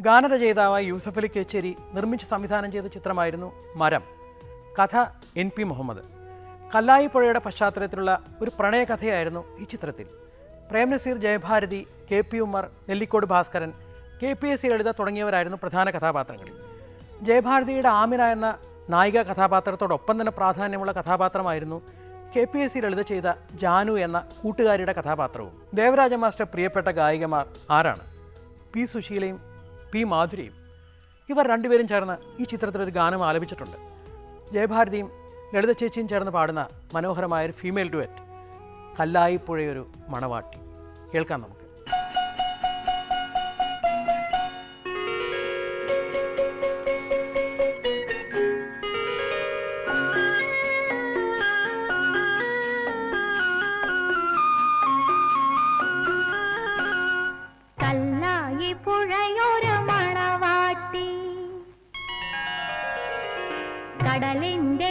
ഗാനരചയിതാവായ യൂസഫ് അലി കേച്ചേരി നിർമ്മിച്ച് സംവിധാനം ചെയ്ത ചിത്രമായിരുന്നു മരം. കഥ NP മുഹമ്മദ്. കല്ലായി പുഴയുടെ പശ്ചാത്തലത്തിലുള്ള ഒരു പ്രണയകഥയായിരുന്നു ഈ ചിത്രത്തിൽ. പ്രേംനസീർ, ജയഭാരതി, KP ഉമ്മർ, നെല്ലിക്കോട് ഭാസ്കരൻ, KPSC ലളിത തുടങ്ങിയവരായിരുന്നു പ്രധാന കഥാപാത്രങ്ങളിൽ. ജയഭാരതിയുടെ ആമിന എന്ന നായിക കഥാപാത്രത്തോടൊപ്പം തന്നെ പ്രാധാന്യമുള്ള കഥാപാത്രമായിരുന്നു KPSC ലളിത ചെയ്ത ജാനു എന്ന കൂട്ടുകാരിയുടെ കഥാപാത്രവും. ദേവരാജ മാസ്റ്റർ പ്രിയപ്പെട്ട ഗായികമാർ ആരാണ്? P. സുശീലയും P. മാധുരിയും. ഇവർ രണ്ടുപേരും ചേർന്ന് ഈ ചിത്രത്തിലൊരു ഗാനം ആലപിച്ചിട്ടുണ്ട്. ജയഭാരതിയും ലളിത ചേച്ചിയും ചേർന്ന് പാടുന്ന മനോഹരമായൊരു ഫീമെയിൽ ഡുവറ്റ്, കല്ലായി പുഴയൊരു മണവാട്ടി. കേൾക്കാം നമുക്ക്. കടലിന്റെ